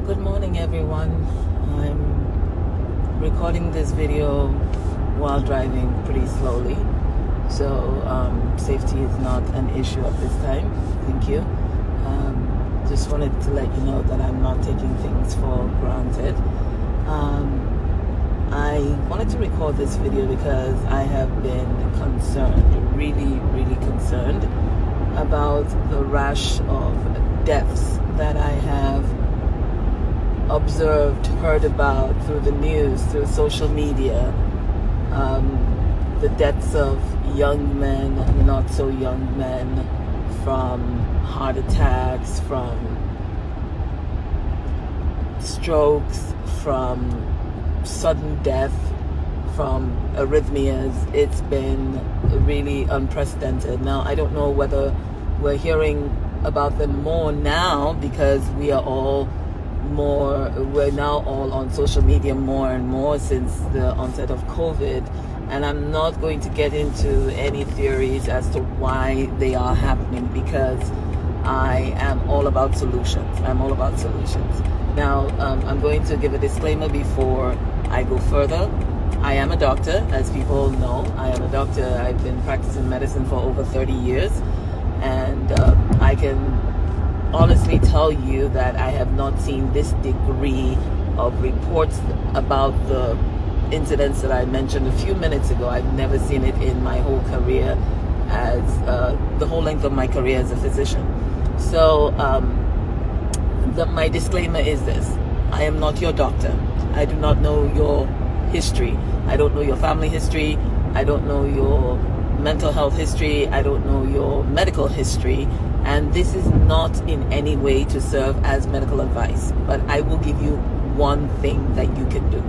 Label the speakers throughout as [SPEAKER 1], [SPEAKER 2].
[SPEAKER 1] Good morning, everyone. I'm recording this video while driving pretty slowly, so safety is not an issue at this time. Thank you. Just wanted to let you know that I'm not taking things for granted. I wanted to record this video because I have been concerned, really concerned about the rash of deaths that I have observed, heard about through the news, through social media. The deaths of young men, not so young men, from heart attacks, from strokes, from sudden death, from arrhythmias. It's been really unprecedented. Now, I don't know whether we're hearing about them more now because we're now all on social media more and more since the onset of COVID, and I'm not going to get into any theories as to why they are happening because I am all about solutions. Now, I'm going to give a disclaimer before I go further. I am a doctor, as people know. I am a doctor. I've been practicing medicine for over 30 years, and I can honestly tell you that I have not seen this degree of reports about the incidents that I mentioned a few minutes ago. I've never seen it in my whole career, as the whole length of my career as a physician. So my disclaimer is this: I am not your doctor. I do not know your history. I don't know your family history. I don't know your mental health history. I don't know your medical history. And this is not in any way to serve as medical advice, but I will give you one thing that you can do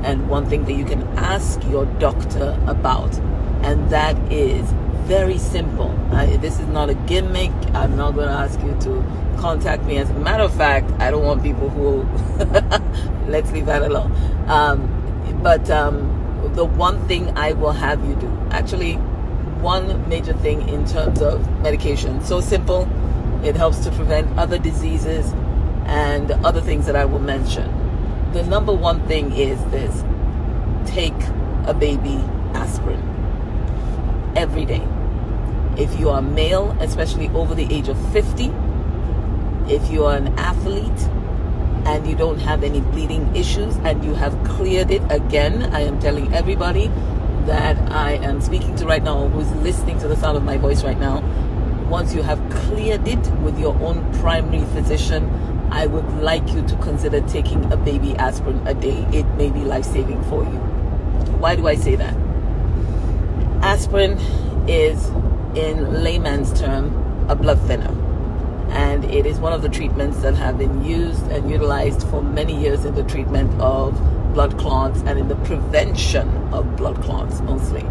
[SPEAKER 1] and one thing that you can ask your doctor about, and that is very simple. This is not a gimmick. I'm not going to ask you to contact me. As a matter of fact, I don't want people who let's leave that alone. But the one thing I will have you do, actually one major thing in terms of medication, so simple, it helps to prevent other diseases and other things that I will mention. The number one thing is this: take a baby aspirin every day. If you are male, especially over the age of 50, if you are an athlete and you don't have any bleeding issues and you have cleared it, again, I am telling everybody that I am speaking to right now, who's listening to the sound of my voice right now, once you have cleared it with your own primary physician, I would like you to consider taking a baby aspirin a day. It may be life-saving for you. Why do I say that? Aspirin is, in layman's term, a blood thinner. And it is one of the treatments that have been used and utilized for many years in the treatment of blood clots and in the prevention of blood clots mostly.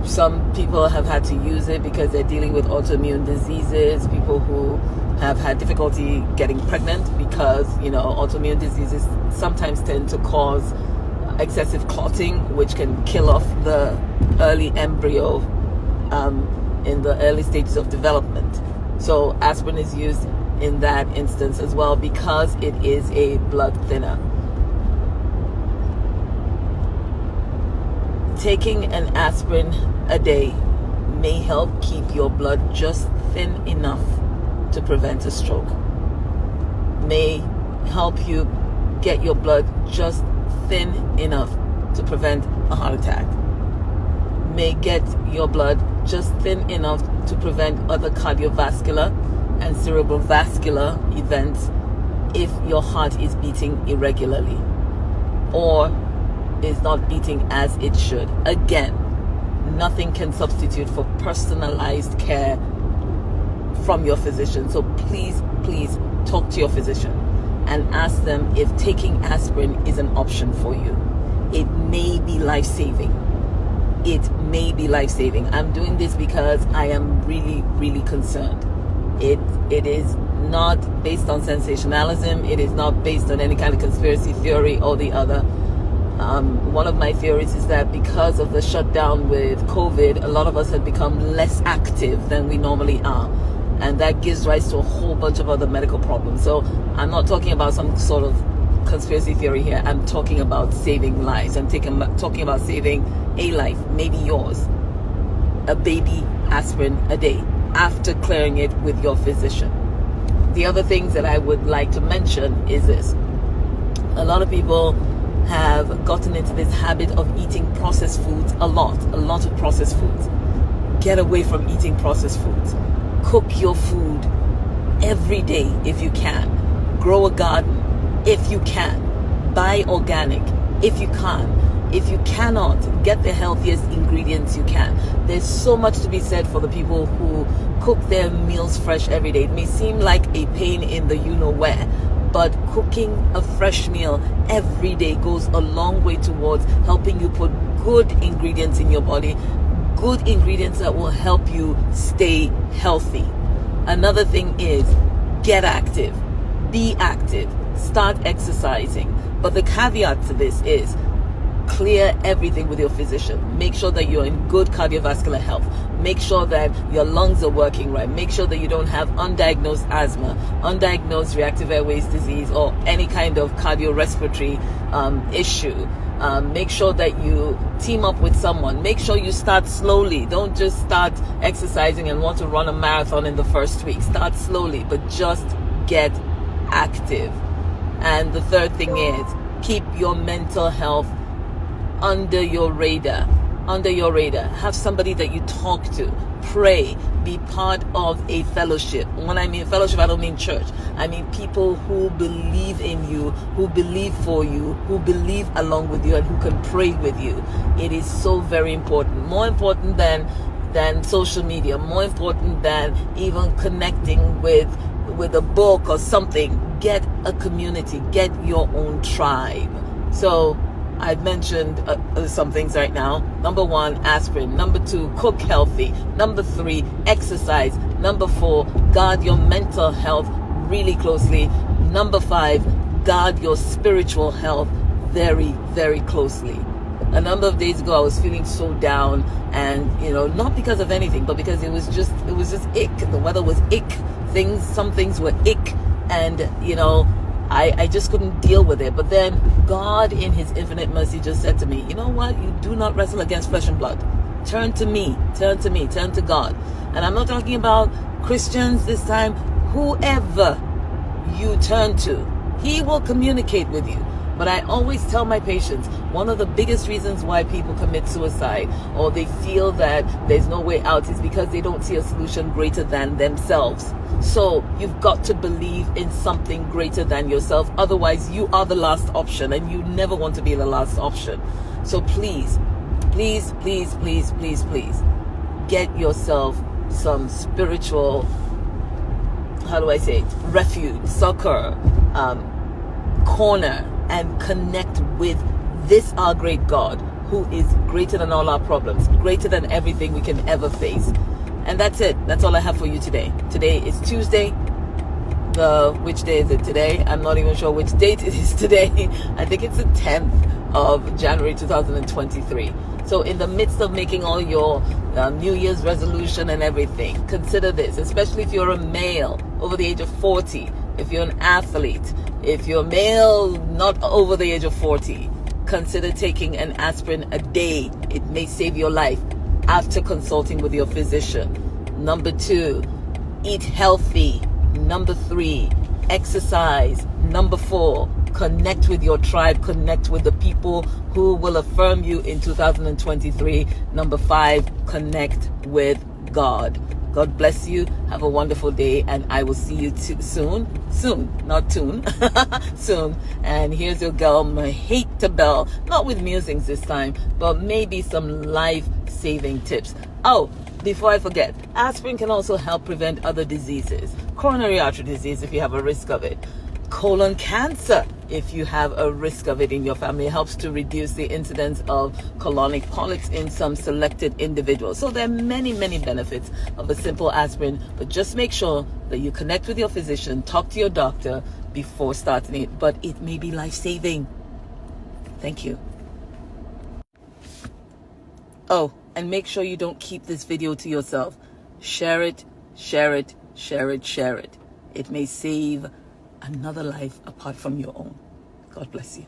[SPEAKER 1] Some people have had to use it because they're dealing with autoimmune diseases, people who have had difficulty getting pregnant because, autoimmune diseases sometimes tend to cause excessive clotting, which can kill off the early embryo in the early stages of development. So aspirin is used in that instance as well because it is a blood thinner. Taking an aspirin a day may help keep your blood just thin enough to prevent a stroke. May help you get your blood just thin enough to prevent a heart attack. May get your blood just thin enough to prevent other cardiovascular and cerebrovascular events if your heart is beating irregularly or is not beating as it should. Again, nothing can substitute for personalized care from your physician. So please talk to your physician and ask them if taking aspirin is an option for you. It may be life-saving. I'm doing this because I am really concerned. It is not based on sensationalism. It is not based on any kind of conspiracy theory or the other. One of my theories is that because of the shutdown with COVID, a lot of us have become less active than we normally are. and that gives rise to a whole bunch of other medical problems. So I'm not talking about some sort of conspiracy theory here. I'm talking about saving lives. I'm talking about saving a life, maybe yours. A baby aspirin a day after clearing it with your physician. The other things that I would like to mention is this. A lot of people have gotten into this habit of eating processed foods a lot of processed foods. Get away from eating processed foods. Cook your food every day if you can. Grow a garden if you can. Buy organic if you can. If you cannot, get the healthiest ingredients you can. There's so much to be said for the people who cook their meals fresh every day. It may seem like a pain in the you-know-where, but cooking a fresh meal every day goes a long way towards helping you put good ingredients in your body, good ingredients that will help you stay healthy. Another thing is get active, be active, start exercising. But the caveat to this is clear everything with your physician. Make sure that you're in good cardiovascular health. Make sure that your lungs are working right. Make sure that you don't have undiagnosed asthma, undiagnosed reactive airways disease, or any kind of cardiorespiratory issue. Make sure that you team up with someone. Make sure you start slowly. Don't just start exercising and want to run a marathon in the first week. Start slowly, but just get active. And the third thing is keep your mental health under your radar. Have somebody that you talk to. Pray. Be part of a fellowship. When I mean fellowship, I don't mean church. I mean people who believe in you, who believe for you, who believe along with you, and who can pray with you. It is so very important. More important than social media. More important than even connecting with a book or something. Get a community. Get your own tribe. So I've mentioned some things right now. Number 1, aspirin. Number 2, cook healthy. Number 3, exercise. Number 4, guard your mental health really closely. Number 5, guard your spiritual health very, very closely. A number of days ago, I was feeling so down, and not because of anything, but because it was just ick. The weather was ick. Some things were ick, and I just couldn't deal with it. But then God in his infinite mercy just said to me, you know what? You do not wrestle against flesh and blood. Turn to me, turn to God. And I'm not talking about Christians this time. Whoever you turn to, he will communicate with you. But I always tell my patients, one of the biggest reasons why people commit suicide or they feel that there's no way out is because they don't see a solution greater than themselves. So you've got to believe in something greater than yourself. Otherwise, you are the last option, and you never want to be the last option. So please, please, please, please, please, please, get yourself some spiritual, refuge, succor, corner, and connect with this our great God, who is greater than all our problems, greater than everything we can ever face. And that's it. That's all I have for you today. Today is Tuesday. Which day is it today? I'm not even sure which date it is today. I think it's the 10th of January 2023. So in the midst of making all your New Year's resolution and everything, consider this, especially if you're a male over the age of 40, if you're an athlete, if you're male not over the age of 40, consider taking an aspirin a day. It may save your life after consulting with your physician. Number 2, eat healthy. Number 3, exercise. Number 4, connect with your tribe, connect with the people who will affirm you in 2023. Number 5, connect with God. God bless you. Have a wonderful day, and I will see you soon. Soon, not soon. Soon. And here's your girl, Mahita Bell. Not with musings this time, but maybe some life-saving tips. Oh, before I forget, aspirin can also help prevent other diseases. Coronary artery disease, if you have a risk of it. Colon cancer, if you have a risk of it in your family. It helps to reduce the incidence of colonic polyps in some selected individuals. So there are many, many benefits of a simple aspirin, but just make sure that you connect with your physician, talk to your doctor before starting it, but it may be life-saving. Thank you. Oh, and make sure you don't keep this video to yourself. Share it, share it, Share it, share it. It may save another life apart from your own. God bless you.